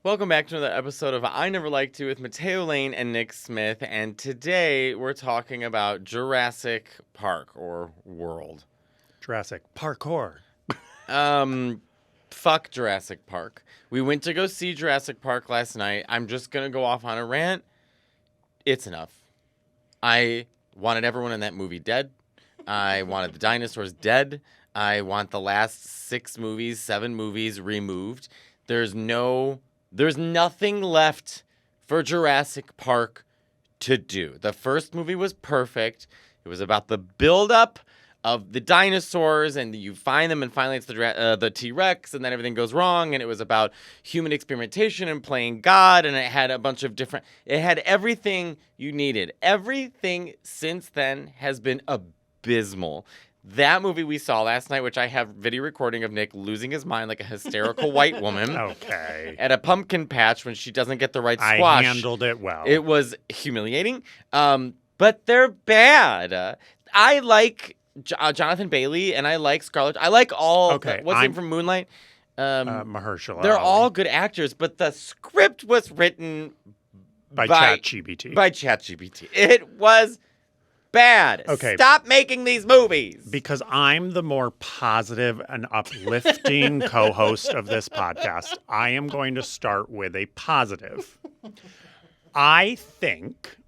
Welcome back to another episode of I Never Liked To with Matteo Lane and Nick Smith, and today we're talking about Jurassic Park, or World. Jurassic Parkour. Fuck Jurassic Park. We went to go see Jurassic Park last night. I'm just gonna go off on a rant. It's enough. I wanted everyone in that movie dead. I wanted the dinosaurs dead. I want the last 7 movies removed. There's nothing left for Jurassic Park to do. The first movie was perfect. It was about the buildup of the dinosaurs, and you find them, and finally it's the T-Rex, and then everything goes wrong, and it was about human experimentation and playing God, and it had a bunch of different... It had everything you needed. Everything since then has been abysmal. That movie we saw last night, which I have video recording of Nick losing his mind like a hysterical white woman. Okay. At a pumpkin patch when she doesn't get the right squash. I handled it well. It was humiliating. But they're bad. I like Jonathan Bailey, and I like Scarlett. I like all. Okay. What's his name from Moonlight? Mahershala They're Ali. all good actors, but the script was written by ChatGPT. By ChatGPT. It was bad. Okay. Stop making these movies. Because I'm the more positive and uplifting co-host of this podcast, I am going to start with a positive. I think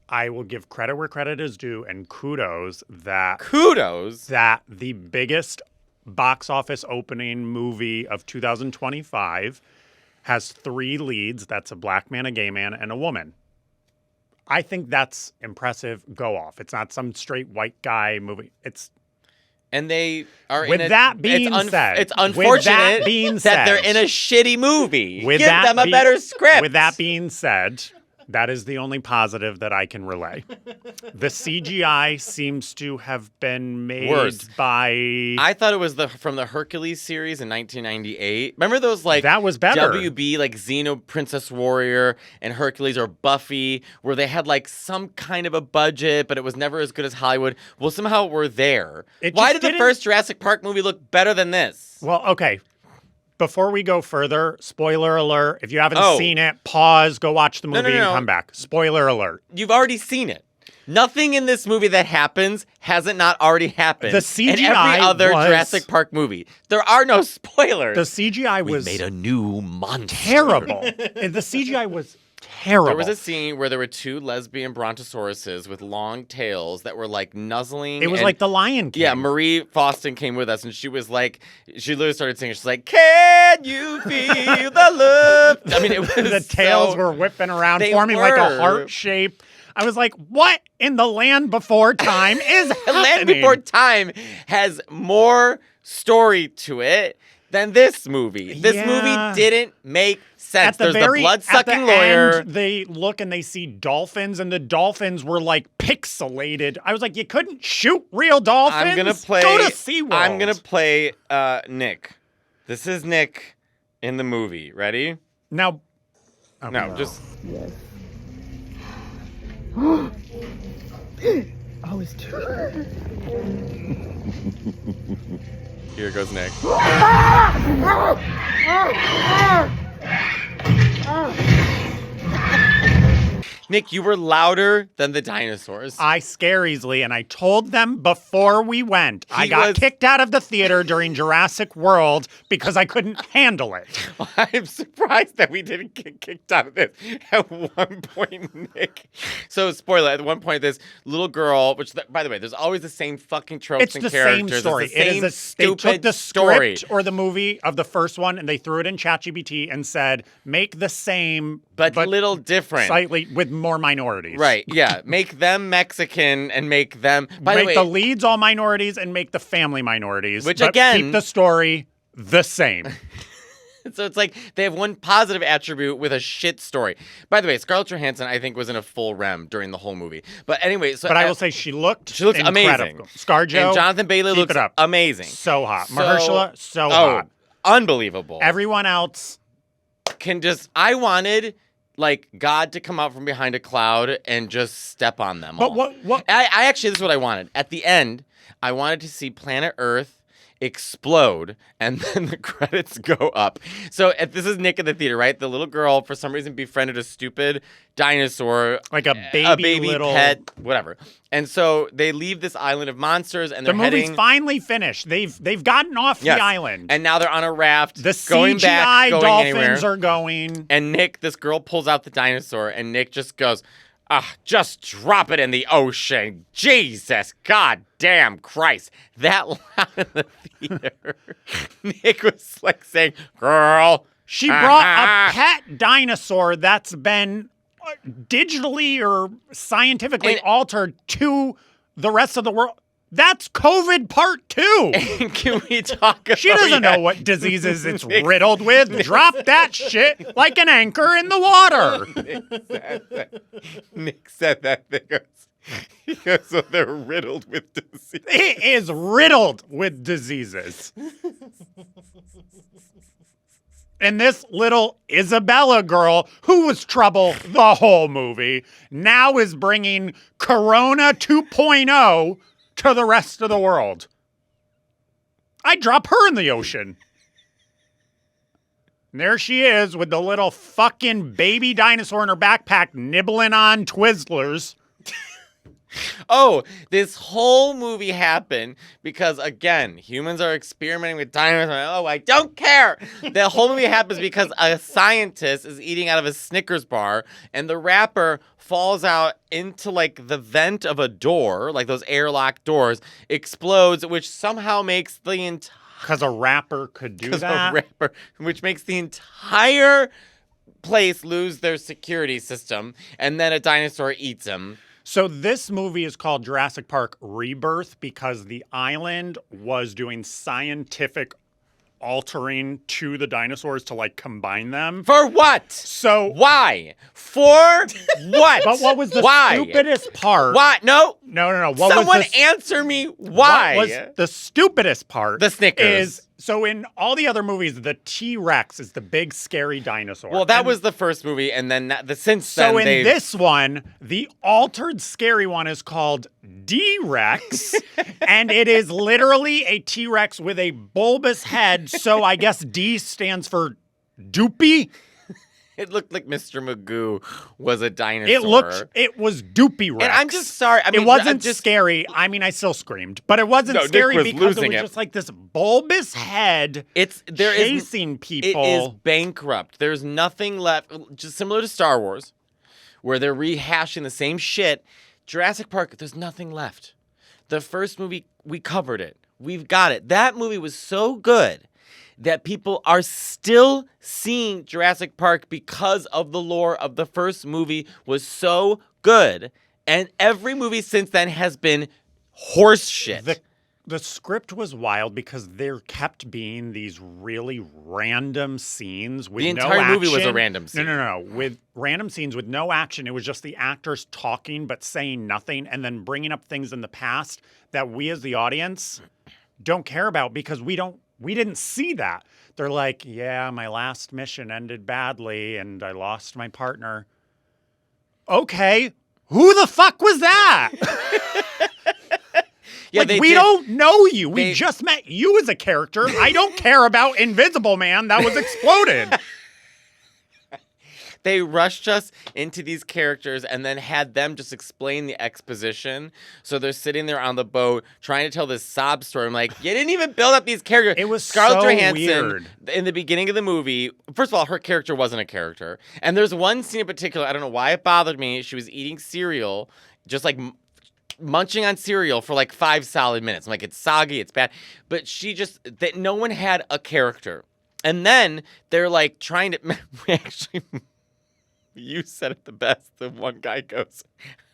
I will give credit where credit is due and kudos that the biggest box office opening movie of 2025 has 3 leads. That's a black man, a gay man, and a woman. I think that's impressive. Go off. It's not some straight white guy movie. And they are with that being said, it's unfortunate that they're in a shitty movie. Give them a better script. With that being said, that is the only positive that I can relay. The CGI seems to have been made worse by... I thought it was from the Hercules series in 1998. Remember those that was better. WB like Xeno Princess Warrior and Hercules or Buffy, where they had like some kind of a budget, but it was never as good as Hollywood. Well, somehow we're there. Why did the first Jurassic Park movie look better than this? Well, okay. Before we go further, spoiler alert. If you haven't seen it, pause, go watch the movie, and come back. Spoiler alert. You've already seen it. Nothing in this movie that happens hasn't not already happened. The CGI in every other Jurassic Park movie. There are no spoilers. The CGI was... We made a new monster. Terrible. The CGI was terrible. There was a scene where there were 2 lesbian brontosauruses with long tails that were like nuzzling. It was like the Lion King. Yeah, Marie Faustin came with us, and she was like, she literally started singing. She's like, "Can you feel the love?" I mean, it was the tails were whipping around, forming like a heart shape. I was like, what in the Land Before Time is happening? Land Before Time has more story to it than this movie. This movie didn't make sense. There's the blood-sucking lawyer. End, they look and they see dolphins, and the dolphins were like pixelated. I was like, you couldn't shoot real dolphins? I'm gonna play. Go to SeaWorld. I'm gonna play Nick. This is Nick in the movie. Ready? Now. Oh, no, just. Yes. I was too. Here goes Nick. Nick, you were louder than the dinosaurs. I scare easily, and I told them before we went. I got kicked out of the theater during Jurassic World because I couldn't handle it. I'm surprised that we didn't get kicked out of this at one point, Nick. So, spoiler, at one point, this little girl, which, by the way, there's always the same fucking tropes and characters. It's the same story. It's the same they took the script or the movie of the first one, and they threw it in ChatGPT and said, make the same... But little different. Slightly with more minorities. Right, yeah. Make them Mexican and make them... Make the leads all minorities and make the family minorities. Which, but again... keep the story the same. So it's like they have one positive attribute with a shit story. By the way, Scarlett Johansson, I think, was in a full REM during the whole movie. But anyway... But I will say she looked amazing. ScarJo, and Jonathan Bailey looks amazing. So hot. Mahershala, so hot. Unbelievable. Everyone else... I wanted... like God to come out from behind a cloud and just step on them all. But what? I actually, this is what I wanted. At the end, I wanted to see planet Earth explode, and then the credits go up. So this is Nick in the theater, right? The little girl, for some reason, befriended a stupid dinosaur. Like a baby little... pet, whatever. And so they leave this island of monsters, and they're heading... The movie's finally finished. They've gotten off the island. And now they're on a raft, the going CGI back, going dolphins anywhere. Are going. And Nick, this girl pulls out the dinosaur, and Nick just goes, just drop it in the ocean. Jesus, goddamn Christ. That loud in the theater. Nick was like saying, girl. She brought a pet dinosaur that's been digitally or scientifically altered to the rest of the world. That's COVID part 2. And can we talk about... She doesn't know what diseases it's riddled with. Drop that shit like an anchor in the water. Nick said that. He goes, so they're riddled with diseases. It is riddled with diseases. And this little Isabella girl, who was trouble the whole movie, now is bringing Corona 2.0 to the rest of the world. I'd drop her in the ocean. And there she is with the little fucking baby dinosaur in her backpack nibbling on Twizzlers. Oh, this whole movie happened because, again, humans are experimenting with dinosaurs. Oh, I don't care. The whole movie happens because a scientist is eating out of a Snickers bar, and the wrapper falls out into, like, the vent of a door, like those airlock doors, explodes, which somehow makes the entire... Because a rapper could do that? Which makes the entire place lose their security system, and then a dinosaur eats him. So this movie is called Jurassic Park Rebirth because the island was doing scientific altering to the dinosaurs to, like, combine them. For what? So why? For what? But what was the stupidest part? Why? No. Someone answer me why. What was the stupidest part? The Snickers. Is so in all the other movies, the T-Rex is the big scary dinosaur. Well, that was the first movie, and then So in this one, the altered scary one is called D-Rex, and it is literally a T-Rex with a bulbous head. So I guess D stands for Doopy. It looked like Mr. Magoo was a dinosaur. It was Doopy Rex. And I'm just sorry. I mean, it wasn't scary. I mean, I still screamed, but it wasn't scary because it was just like this bulbous head chasing people. It is bankrupt. There's nothing left. Just similar to Star Wars, where they're rehashing the same shit. Jurassic Park, there's nothing left. The first movie, we covered it. We've got it. That movie was so good that people are still seeing Jurassic Park because of the lore of the first movie was so good. And every movie since then has been horse shit. The script was wild because there kept being these really random scenes with no action. The entire movie was a random scene. No. With random scenes with no action. It was just the actors talking but saying nothing and then bringing up things in the past that we as the audience don't care about because we didn't see that. They're like, yeah, my last mission ended badly and I lost my partner. Okay, who the fuck was that? Yeah, we don't know you. We just met you as a character. I don't care about Invisible Man that was exploded. They rushed us into these characters and then had them just explain the exposition. So they're sitting there on the boat trying to tell this sob story. I'm like, you didn't even build up these characters. It was Scarlett so Johansson, weird. In the beginning of the movie, first of all, her character wasn't a character. And there's one scene in particular, I don't know why it bothered me. She was eating cereal, just like munching on cereal for like 5 solid minutes. I'm like, it's soggy, it's bad. But that no one had a character. And then they're like trying to actually... You said it the best. The one guy goes,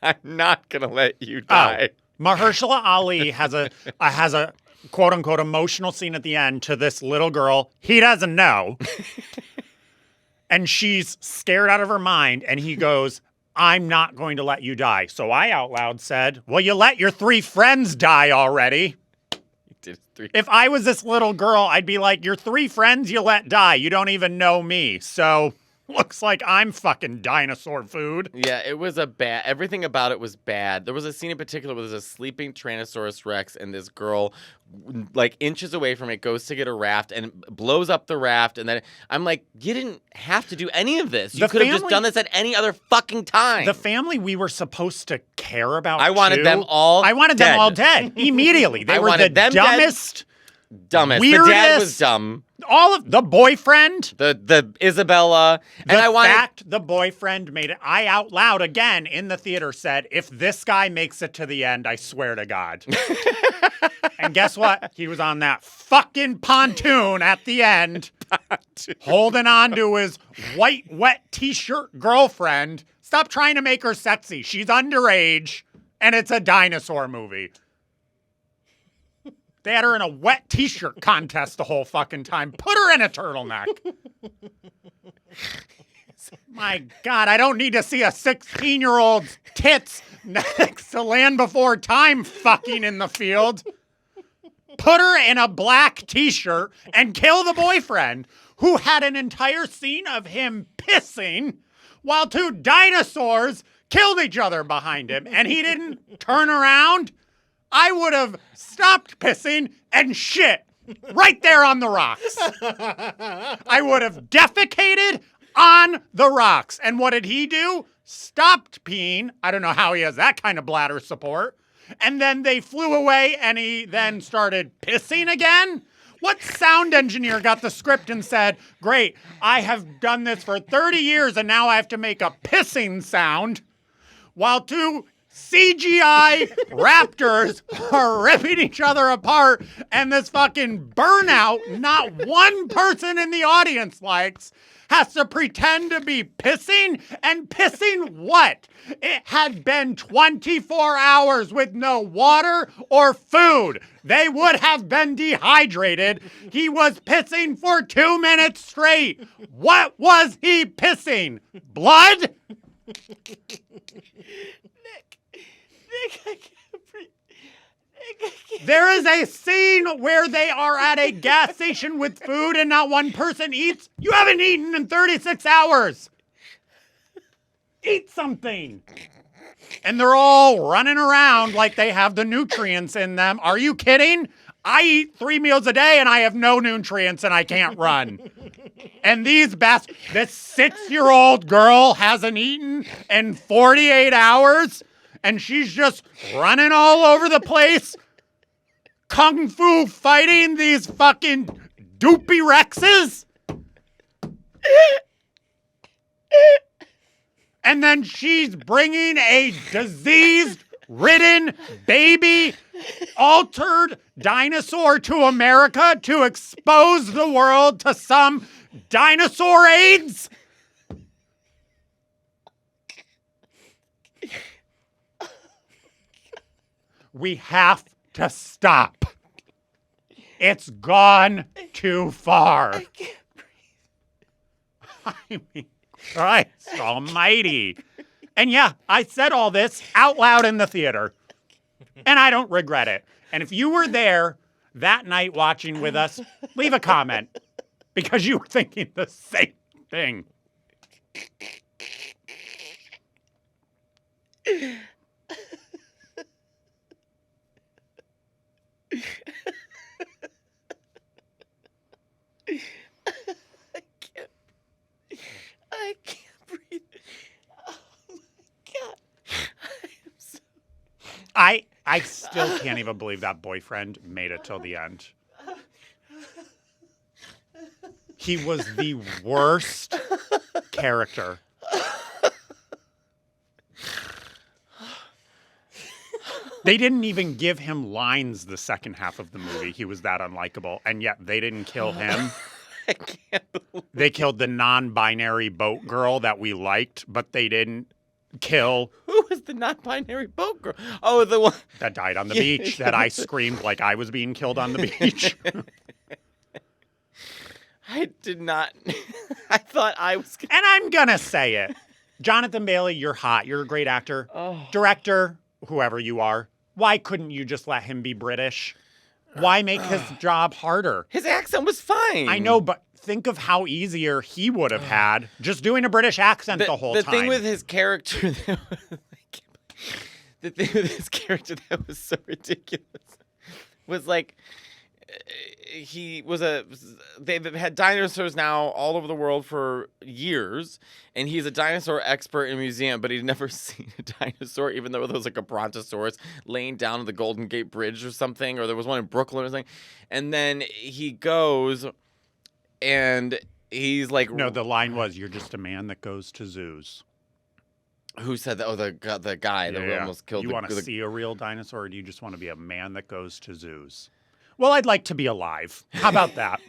I'm not going to let you die. Mahershala Ali has a quote unquote emotional scene at the end to this little girl he doesn't know. And she's scared out of her mind. And he goes, I'm not going to let you die. So I out loud said, well, you let your 3 friends die already. If I was this little girl, I'd be like, your 3 friends you let die. You don't even know me. So... Looks like I'm fucking dinosaur food. Yeah, it was everything about it was bad. There was a scene in particular where there's a sleeping Tyrannosaurus Rex and this girl, like inches away from it, goes to get a raft and blows up the raft. And then I'm like, you didn't have to do any of this. You could have just done this at any other fucking time. The family we were supposed to care about, I wanted them all dead immediately. They were the dumbest. Dumbest. Weirdest, the dad was dumb. All of the boyfriend. The Isabella. The boyfriend made it. I out loud again in the theater said, if this guy makes it to the end, I swear to God. And guess what? He was on that fucking pontoon at the end, holding on to his white, wet t-shirt girlfriend. Stop trying to make her sexy. She's underage, and it's a dinosaur movie. They had her in a wet t-shirt contest the whole fucking time. Put her in a turtleneck. My God, I don't need to see a 16-year-old's tits next to Land Before Time fucking in the field. Put her in a black t-shirt and kill the boyfriend, who had an entire scene of him pissing while two dinosaurs killed each other behind him, and he didn't turn around. I would have stopped pissing and shit right there on the rocks. I would have defecated on the rocks. And what did he do? Stopped peeing. I don't know how he has that kind of bladder support. And then they flew away and he then started pissing again. What sound engineer got the script and said, great, I have done this for 30 years and now I have to make a pissing sound while two CGI raptors are ripping each other apart, and this fucking burnout not one person in the audience likes has to pretend to be pissing, and pissing what? It had been 24 hours with no water or food. They would have been dehydrated. He was pissing for 2 minutes straight. What was he pissing? Blood? Nick, I can't breathe. Nick, I can't. There is a scene where they are at a gas station with food and not one person eats. You haven't eaten in 36 hours. Eat something. And they're all running around like they have the nutrients in them. Are you kidding? I eat 3 meals a day and I have no nutrients and I can't run. And this 6-year-old girl hasn't eaten in 48 hours. And she's just running all over the place, kung fu fighting these fucking doopy Rexes. And then she's bringing a disease-ridden baby, altered dinosaur to America to expose the world to some dinosaur AIDS. We have to stop. It's gone too far. I can't breathe. I mean, Christ almighty. And yeah, I said all this out loud in the theater. And I don't regret it. And if you were there that night watching with us, leave a comment. Because you were thinking the same thing. I can't breathe. Oh my God. I still can't even believe that boyfriend made it till the end. He was the worst character. They didn't even give him lines the second half of the movie. He was that unlikable. And yet they didn't kill him. I can't believe. They killed the non-binary boat girl that we liked, but they didn't kill. Who was the non-binary boat girl? Oh, the one that died on the beach, that I screamed like I was being killed on the beach. I did not. I thought I was. And I'm going to say it. Jonathan Bailey, you're hot. You're a great actor. Oh. Director, whoever you are. Why couldn't you just let him be British? Why make his job harder? His accent was fine. I know, but think of how easier he would have had just doing a British accent the whole time. The thing with his character the thing with his character that was so ridiculous was like they've had dinosaurs now all over the world for years, and he's a dinosaur expert in a museum, but he'd never seen a dinosaur, even though there was like a brontosaurus laying down on the Golden Gate Bridge or something, or there was one in Brooklyn or something. And then he goes and he's like, no, the line was, "You're just a man that goes to zoos." Who said that? Oh, the guy that almost killed. You want to see a real dinosaur, or do you just want to be a man that goes to zoos? Well, I'd like to be alive. How about that?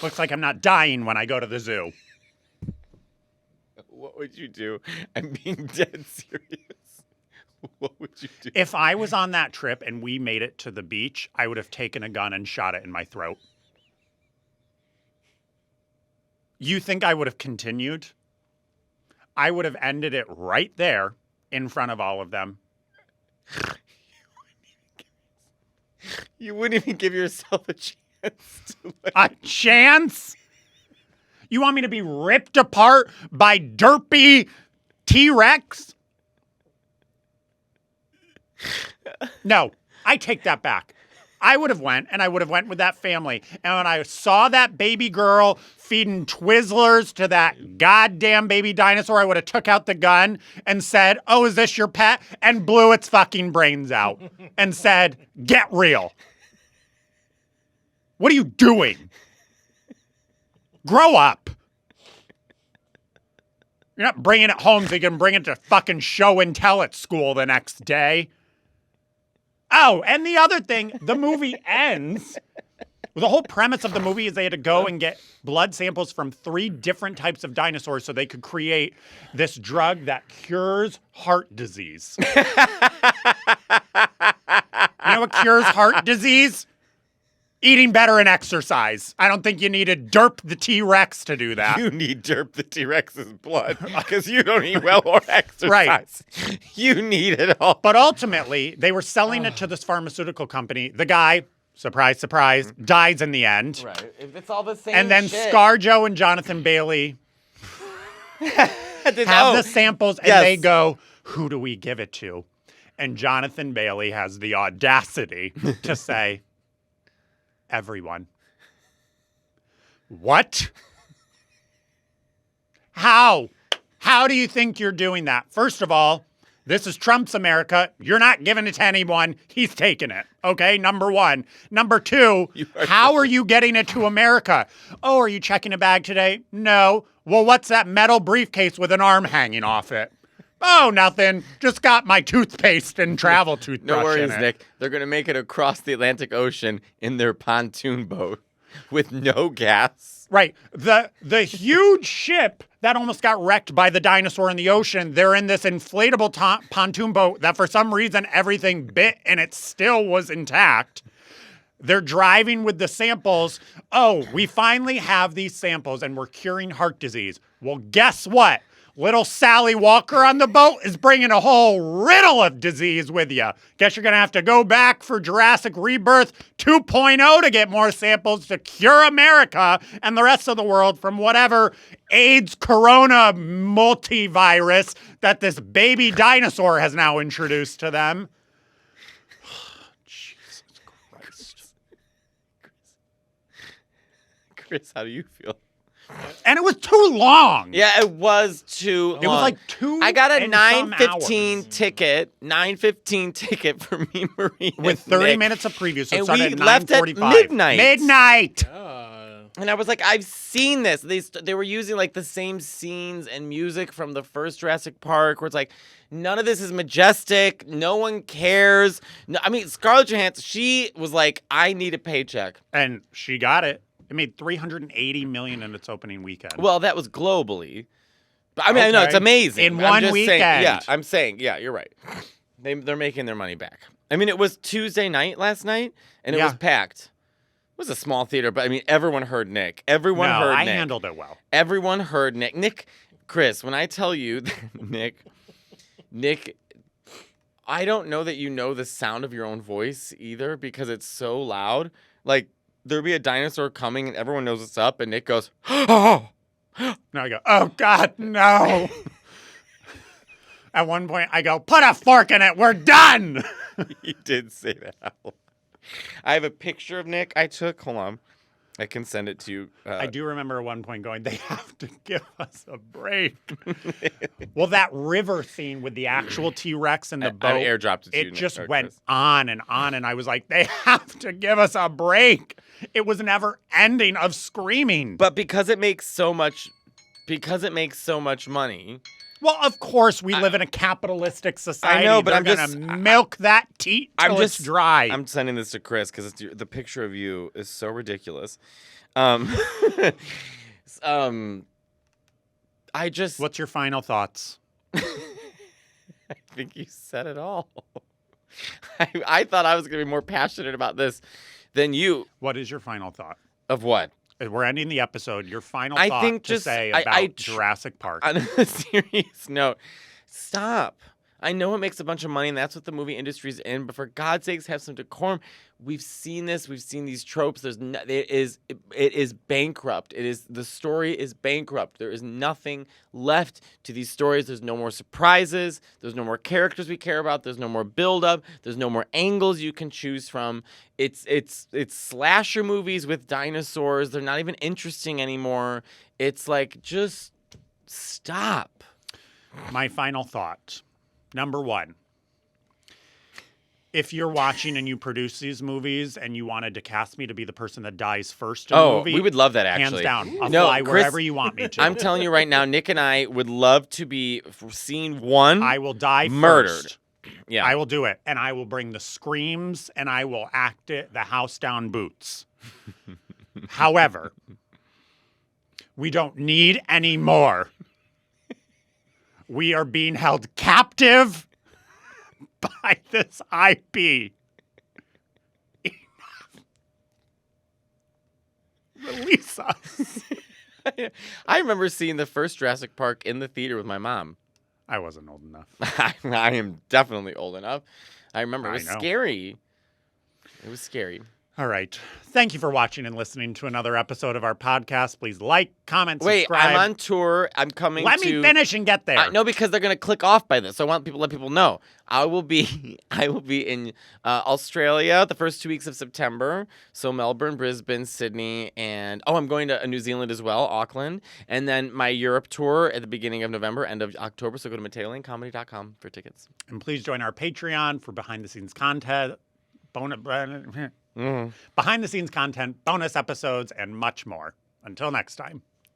Looks like I'm not dying when I go to the zoo. What would you do? I'm being dead serious. What would you do? If I was on that trip and we made it to the beach, I would have taken a gun and shot it in my throat. You think I would have continued? I would have ended it right there in front of all of them. You wouldn't even give yourself a chance to A chance? You want me to be ripped apart by derpy T-Rex? No, I take that back. I would have went, and I would have went with that family. And when I saw that baby girl feeding Twizzlers to that goddamn baby dinosaur, I would have took out the gun and said, "Oh, is this your pet?" and blew its fucking brains out and said, "Get real. What are you doing? Grow up." You're not bringing it home so you can bring it to fucking show and tell at school the next day. Oh, and the other thing, the movie ends. The whole premise of the movie is they had to go and get blood samples from 3 different types of dinosaurs so they could create this drug that cures heart disease. You know what cures heart disease? Eating better and exercise. I don't think you needed Derp the T-Rex to do that. You need Derp the T-Rex's blood because you don't eat well or exercise. Right. You need it all. But ultimately, they were selling it to this pharmaceutical company. The guy, surprise, surprise, dies in the end. Right. It's all the same And then shit. ScarJo and Jonathan Bailey have the samples, and yes. they go, "Who do we give it to?" And Jonathan Bailey has the audacity to say, "Everyone." What? How? How do you think you're doing that? First of all, this is Trump's America. You're not giving it to anyone. He's taking it. Okay, number 1. Number 2, how are you getting it to America? Oh, are you checking a bag today? No. Well, what's that metal briefcase with an arm hanging off it? Oh, nothing. Just got my toothpaste and travel toothbrush No worries, in it. Nick. They're going to make it across the Atlantic Ocean in their pontoon boat with no gas. Right. The huge ship that almost got wrecked by the dinosaur in the ocean, they're in this inflatable pontoon boat that for some reason everything bit and it still was intact. They're driving with the samples. Oh, we finally have these samples and we're curing heart disease. Well, guess what? Little Sally Walker on the boat is bringing a whole riddle of disease with you. Guess you're going to have to go back for Jurassic Rebirth 2.0 to get more samples to cure America and the rest of the world from whatever AIDS corona multivirus that this baby dinosaur has now introduced to them. Jesus Christ. Chris, how do you feel? And it was too long. Yeah, it was too long. It was like 2 I got a and some 9:15 hours. ticket. 9:15 ticket for me, Marie, With and 30 Nick. minutes of preview, so it And started we at left at 9:45. midnight. Midnight. And I was like, I've seen this. They were using like the same scenes and music from the first Jurassic Park, where it's like, none of this is majestic. No one cares. No, I mean, Scarlett Johansson, she was like, I need a paycheck. And she got it. It made $380 million in its opening weekend. Well, that was globally. But I mean, I know it's Okay. amazing. In I'm one just weekend. Saying, yeah, I'm saying, yeah, you're right. They're making their money back. I mean, it was Tuesday night last night, and it was packed. It was a small theater, but I mean, everyone heard Nick. Everyone heard I Nick. handled it well. Everyone heard Nick. Chris, when I tell you that Nick, I don't know that you know the sound of your own voice either because it's so loud. Like, there'll be a dinosaur coming and everyone knows it's up and Nick goes, oh. Now I go, oh, God, no. At one point, I go, put a fork in it. We're done. He did say that. I have a picture of Nick I took. Hold on. I can send it to you. I do remember at one point going, they have to give us a break. Well, that river scene with the actual T-Rex and the boat, I airdropped it to you. it just went on, and I was like, they have to give us a break. It was never ending of screaming. But because it makes so much money. Well, of course, we live in a capitalistic society. I know, but They're I'm gonna milk that teat till it's dry. I'm sending this to Chris because the picture of you is so ridiculous. What's your final thoughts? I think you said it all. I thought I was going to be more passionate about this than you. What is your final thought? Of what? We're ending the episode. Your final thought to say about Jurassic Park. On a serious note, stop. I know it makes a bunch of money, and that's what the movie industry's in. But for God's sakes, have some decorum. We've seen this. We've seen these tropes. It is bankrupt. The story is bankrupt. There is nothing left to these stories. There's no more surprises. There's no more characters we care about. There's no more build-up. There's no more angles you can choose from. It's slasher movies with dinosaurs. They're not even interesting anymore. It's like, just stop. My final thought. Number one, if you're watching and you produce these movies and you wanted to cast me to be the person that dies first in the movie, we would love that, actually. Hands down. I'll fly Chris, wherever you want me to. I'm telling you right now, Nick and I would love to be scene one. I will die murdered. First. Yeah. I will do it. And I will bring the screams and I will act it the house down boots. However, we don't need any more. We are being held captive by this IP. Release us. I remember seeing the first Jurassic Park in the theater with my mom. I wasn't old enough. I am definitely old enough. I remember it was scary. It was scary. All right. Thank you for watching and listening to another episode of our podcast. Please like, comment, subscribe. Wait, I'm on tour. I'm coming Let me finish and get there. No, because they're going to click off by this. So I want to let people know. I will be in Australia the first 2 weeks of September. So Melbourne, Brisbane, Sydney, and I'm going to New Zealand as well, Auckland. And then my Europe tour at the beginning of November, end of October. So go to MatteoLaneComedy.com for tickets. And please join our Patreon for behind-the-scenes content, behind-the-scenes content, bonus episodes, and much more. Until next time.